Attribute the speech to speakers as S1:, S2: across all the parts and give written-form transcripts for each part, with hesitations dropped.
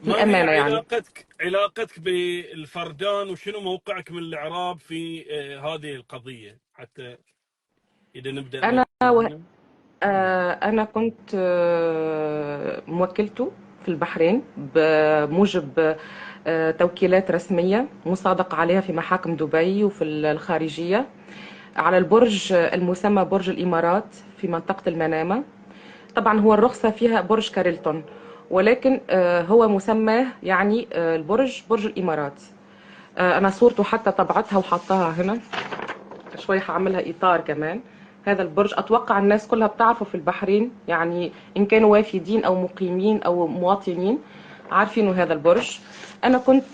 S1: ما هي
S2: الأمانة يعني.
S1: علاقتك بالفردان، وشنو موقعك من الإعراب في هذه القضية، حتى إذا نبدأ
S2: أنا
S1: من هنا.
S2: أنا كنت موكلته في البحرين بموجب توكيلات رسمية مصادق عليها في محاكم دبي وفي الخارجية، على البرج المسمى برج الإمارات في منطقة المنامة. طبعا هو الرخصة فيها برج كارلتون، ولكن هو مسماه يعني البرج برج الإمارات. أنا صورته حتى طبعتها وحطها هنا، شوي هعملها إطار كمان. هذا البرج أتوقع الناس كلها بتعرفه في البحرين، يعني إن كانوا وافدين أو مقيمين أو مواطنين عارفينه هذا البرج. أنا كنت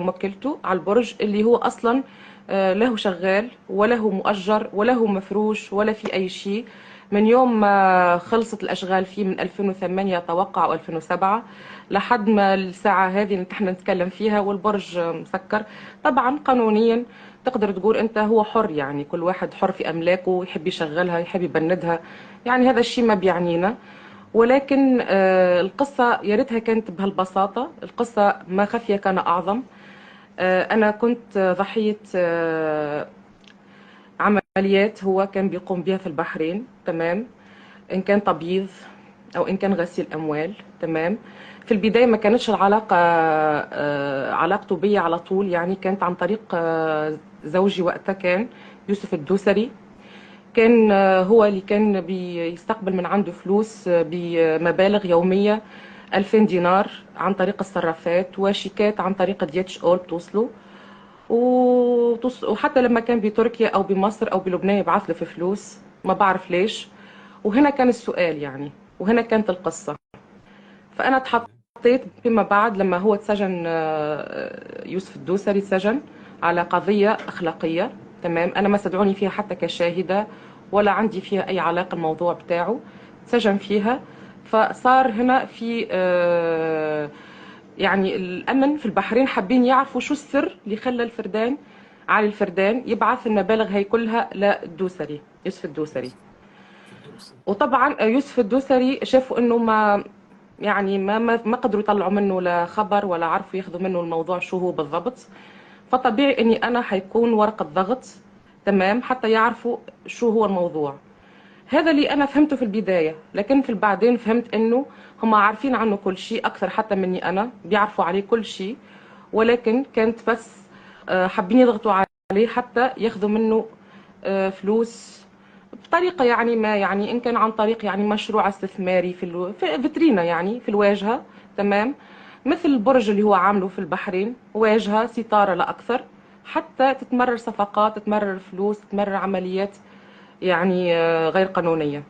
S2: موكلته على البرج اللي هو أصلا له شغال وله مؤجر وله مفروش ولا في أي شيء، من يوم ما خلصت الأشغال فيه من 2008 أتوقع أو 2007 لحد ما الساعة هذه اللي نحن نتكلم فيها، والبرج مسكر. طبعا قانونيا تقدر تقول انت هو حر، يعني كل واحد حر في املاكه، يحب يشغلها يحب يبندها، يعني هذا الشيء ما بيعنينا. ولكن القصة يا ريتها كانت بهالبساطة، القصة ما خفي كان أعظم. أنا كنت ضحية عمليات هو كان بيقوم بها في البحرين، تمام، إن كان تبييض أو إن كان غسيل أموال، تمام. في البداية ما كانتش العلاقة علاقته بي على طول، يعني كانت عن طريق زوجي وقتها كان يوسف الدوسري. كان هو اللي كان بيستقبل من عنده فلوس بمبالغ يومية، 2000 دينار عن طريق الصرافات، وشيكات عن طريق ديتش أول بتوصله. وحتى لما كان بتركيا أو بمصر أو بلبنان يبعث له في فلوس، ما بعرف ليش. وهنا كان السؤال يعني، وهنا كانت القصة. فأنا اتحطيت فيما بعد لما هو اتسجن، يوسف الدوسري اتسجن على قضية أخلاقية، تمام. أنا ما استدعوني فيها حتى كشاهدة، ولا عندي فيها أي علاقة الموضوع بتاعه، اتسجن فيها. فصار هنا في يعني الأمن في البحرين حابين يعرفوا شو السر اللي خلى الفردان علي الفردان يبعث المبالغ هي كلها للدوسري، يوسف الدوسري.
S1: فردوس.
S2: وطبعا يوسف الدوسري شافوا انه ما يعني ما قدروا يطلعوا منه لا خبر ولا عرفوا ياخذوا منه الموضوع شو هو بالضبط. فطبيعي اني انا حيكون ورقة ضغط، تمام، حتى يعرفوا شو هو الموضوع. هذا اللي انا فهمته في البداية، لكن في البعدين فهمت انه هم عارفين عنه كل شيء اكثر حتى مني، انا بيعرفوا عليه كل شيء، ولكن كانت بس حابين يضغطوا عليه حتى ياخذوا منه فلوس بطريقة يعني ما، يعني إن كان عن طريق يعني مشروع استثماري في فيترينا يعني في الواجهة، تمام، مثل البرج اللي هو عامله في البحرين، واجهة ستارة لا أكثر، حتى تتمرر صفقات، تتمرر فلوس، تتمرر عمليات يعني غير قانونية.